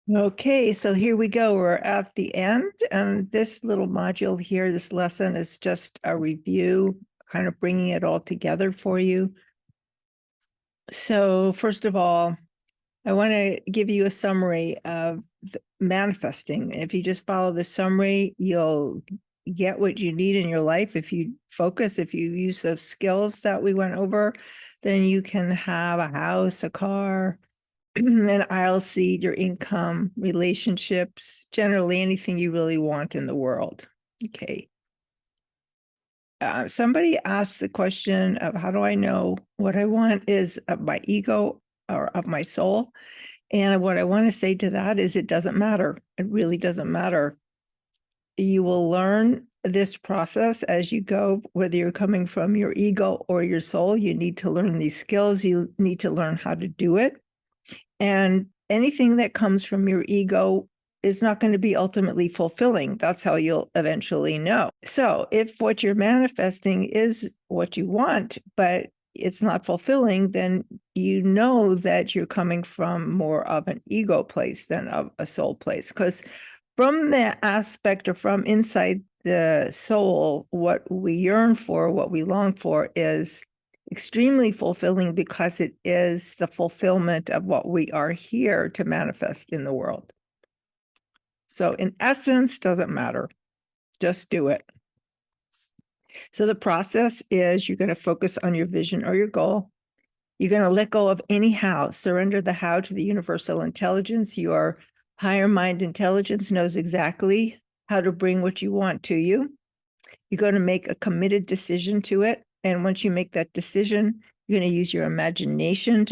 Okay, so here we go. We're at the end, and this little module here, this lesson is just a review, kind of bringing it all together for you. So first of all, I want to give you a summary of manifesting. If you just follow the summary, you'll get what you need in your life. If you focus, if you use those skills that we went over, then you can have a house, a car, an aisle seat, your income, relationships, generally anything you really want in the world. Okay. Somebody asked the question of how do I know what I want is of my ego or of my soul? And what I want to say to that is it doesn't matter. It really doesn't matter. You will learn this process as you go, whether you're coming from your ego or your soul. You need to learn these skills. You need to learn how to do it. And anything that comes from your ego is not going to be ultimately fulfilling. That's how you'll eventually know. So if what you're manifesting is what you want, but it's not fulfilling, then you know that you're coming from more of an ego place than of a soul place. Because from the aspect or from inside the soul, what we yearn for, what we long for is extremely fulfilling because it is the fulfillment of what we are here to manifest in the world. So in essence, doesn't matter. Just do it. So the process is you're going to focus on your vision or your goal. You're going to let go of any how, surrender the how to the universal intelligence. Your higher mind intelligence knows exactly how to bring what you want to you. You're going to make a committed decision to it. And once you make that decision, you're going to use your imagination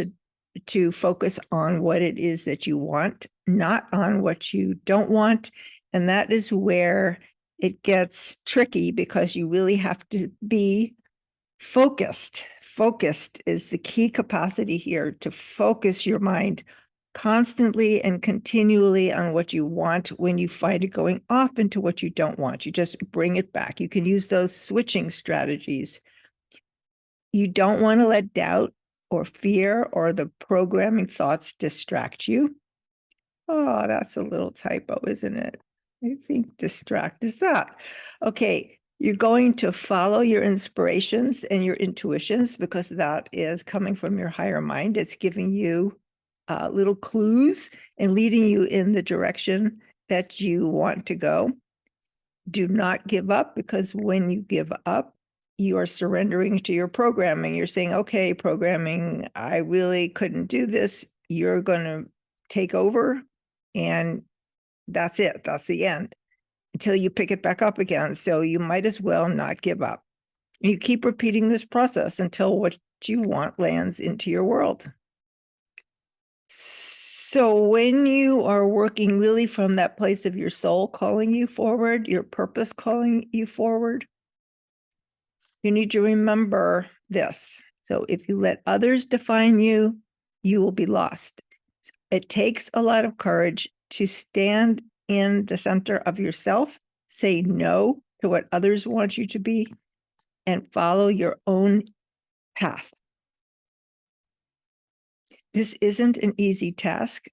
to focus on what it is that you want, not on what you don't want. And that is where it gets tricky because you really have to be focused. Focused is the key capacity here, to focus your mind constantly and continually on what you want. When you find it going off into what you don't want, you just bring it back. You can use those switching strategies. You don't want to let doubt or fear or the programming thoughts distract you. Oh, that's a little typo, isn't it? I think distract is that. Okay, you're going to follow your inspirations and your intuitions because that is coming from your higher mind. It's giving you little clues and leading you in the direction that you want to go. Do not give up, because when you give up, you are surrendering to your programming. You're saying, okay, programming, I really couldn't do this. You're going to take over, and that's it. That's the end until you pick it back up again. So you might as well not give up. You keep repeating this process until what you want lands into your world. So when you are working really from that place of your soul calling you forward, your purpose calling you forward, you need to remember this. So if you let others define you, you will be lost. It takes a lot of courage to stand in the center of yourself, say no to what others want you to be, and follow your own path. This isn't an easy task.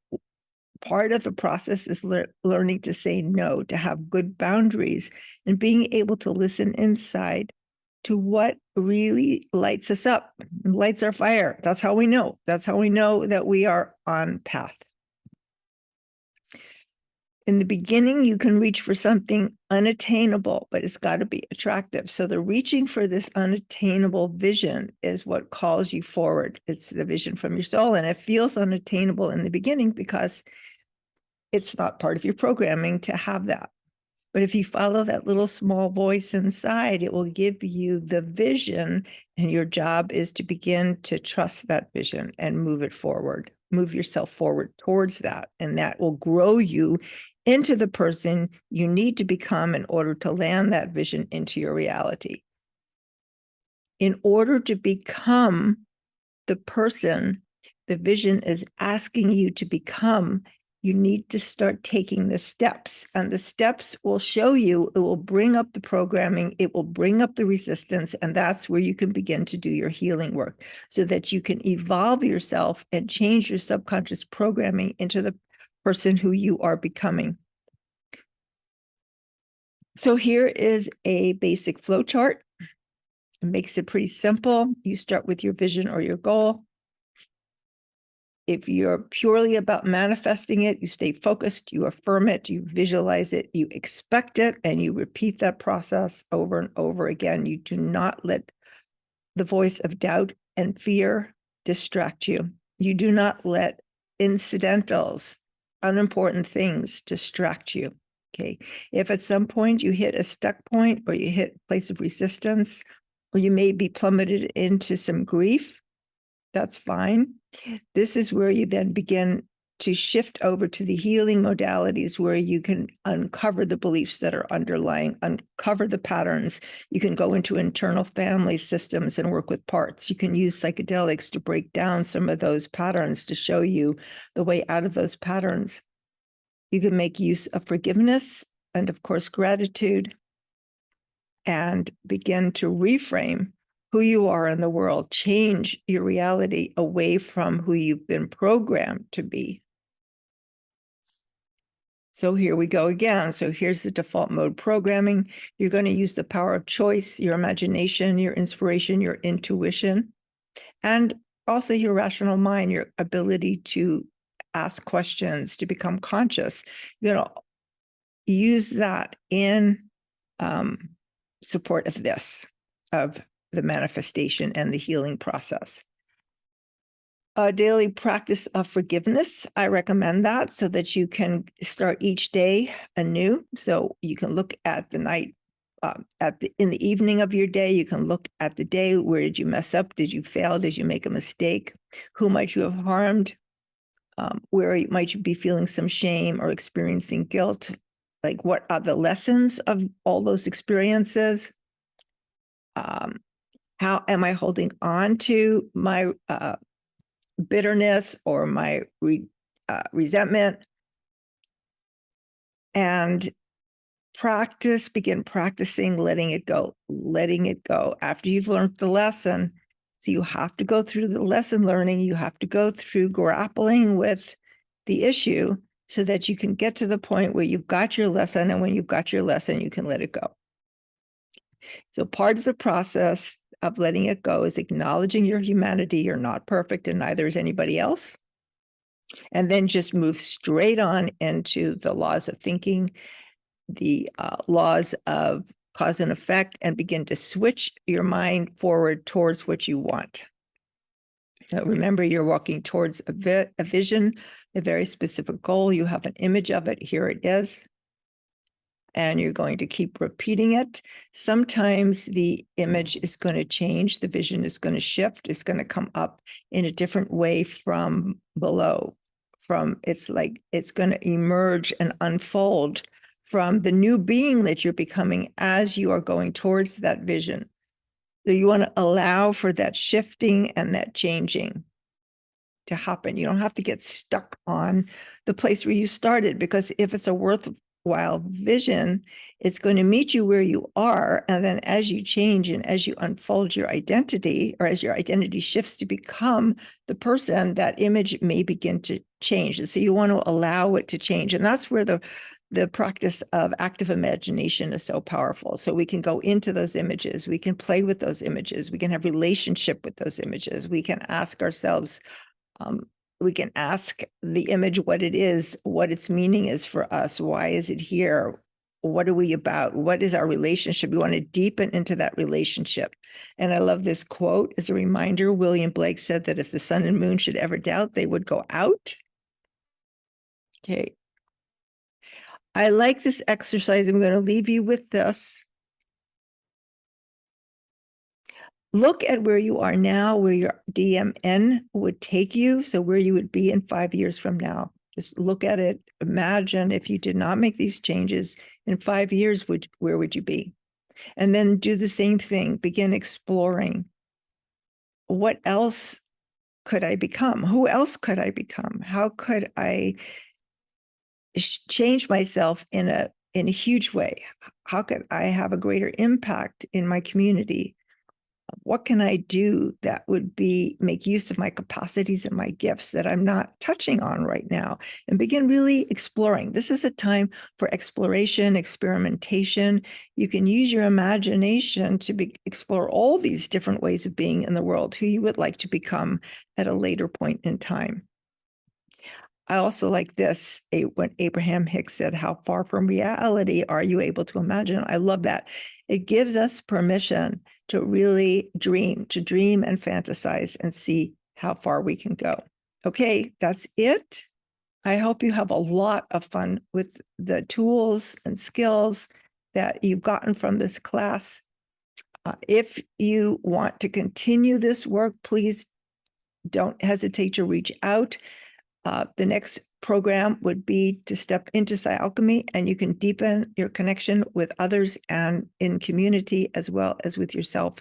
Part of the process is learning to say no, to have good boundaries, and being able to listen inside to what really lights us up, lights our fire. That's how we know. That's how we know that we are on path. In the beginning, you can reach for something unattainable, but it's got to be attractive. So the reaching for this unattainable vision is what calls you forward. It's the vision from your soul, and it feels unattainable in the beginning because it's not part of your programming to have that. But if you follow that little small voice inside, it will give you the vision, and your job is to begin to trust that vision and move it forward. Move yourself forward towards that, and that will grow you into the person you need to become in order to land that vision into your reality. In order to become the person the vision is asking you to become, you need to start taking the steps, and the steps will show you, it will bring up the programming, it will bring up the resistance, and that's where you can begin to do your healing work so that you can evolve yourself and change your subconscious programming into the person who you are becoming. So here is a basic flow chart. It makes it pretty simple. You start with your vision or your goal. If you're purely about manifesting it, you stay focused, you affirm it, you visualize it, you expect it, and you repeat that process over and over again. You do not let the voice of doubt and fear distract you. You do not let incidentals, unimportant things distract you. Okay. If at some point you hit a stuck point or you hit a place of resistance, or you may be plummeted into some grief, that's fine. This is where you then begin to shift over to the healing modalities where you can uncover the beliefs that are underlying, uncover the patterns. You can go into internal family systems and work with parts. You can use psychedelics to break down some of those patterns to show you the way out of those patterns. You can make use of forgiveness and, of course, gratitude, and begin to reframe who you are in the world, change your reality away from who you've been programmed to be. So here we go again. So here's the default mode programming. You're going to use the power of choice, your imagination, your inspiration, your intuition, and also your rational mind, your ability to ask questions, to become conscious. You're going to use that in support of this, of the manifestation and the healing process. A daily practice of forgiveness, I recommend that so that you can start each day anew. So you can look at the night, in the evening of your day, you can look at the day. Where did you mess up? Did you fail? Did you make a mistake? Who might you have harmed? Where might you be feeling some shame or experiencing guilt? Like, what are the lessons of all those experiences? How am I holding on to my bitterness or my resentment? And begin practicing letting it go after you've learned the lesson. So you have to go through the lesson learning. You have to go through grappling with the issue so that you can get to the point where you've got your lesson. And when you've got your lesson, you can let it go. So part of the process of letting it go is acknowledging your humanity. You're not perfect, and neither is anybody else. And then just move straight on into the laws of thinking, the laws of cause and effect, and begin to switch your mind forward towards what you want. So remember, you're walking towards a vision, a very specific goal. You have an image of it. Here it is. And you're going to keep repeating it. Sometimes the image is going to change. The vision is going to shift. It's going to come up in a different way from below. It's going to emerge and unfold from the new being that you're becoming as you are going towards that vision. So you want to allow for that shifting and that changing to happen. You don't have to get stuck on the place where you started, because if it's a worthwhile vision, it's going to meet you where you are. And then as you change and as you unfold your identity, or as your identity shifts to become the person, that image may begin to change. And so you want to allow it to change. And that's where the practice of active imagination is so powerful. So we can go into those images, we can play with those images, we can have relationship with those images, we can ask ourselves, we can ask the image what it is, what its meaning is for us. Why is it here? What are we about? What is our relationship? We want to deepen into that relationship. And I love this quote as a reminder. William Blake said that if the sun and moon should ever doubt, they would go out. Okay. I like this exercise. I'm going to leave you with this. Look at where you are now, where your DMN would take you. So where you would be in 5 years from now. Just look at it. Imagine if you did not make these changes in 5 years, where would you be? And then do the same thing. Begin exploring. What else could I become? Who else could I become? How could I change myself in a huge way? How could I have a greater impact in my community? What can I do that would make use of my capacities and my gifts that I'm not touching on right now, and begin really exploring. This is a time for exploration, experimentation. You can use your imagination to explore all these different ways of being in the world, who you would like to become at a later point in time. I also like this, when Abraham Hicks said, how far from reality are you able to imagine? I love that. It gives us permission to really dream and fantasize and see how far we can go. Okay, that's it. I hope you have a lot of fun with the tools and skills that you've gotten from this class. If you want to continue this work, please don't hesitate to reach out. The next program would be to step into Psialchemy, and you can deepen your connection with others and in community as well as with yourself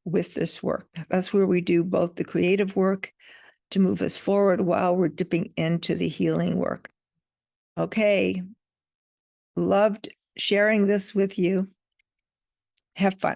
with this work. That's where we do both the creative work to move us forward while we're dipping into the healing work. Okay, loved sharing this with you. Have fun.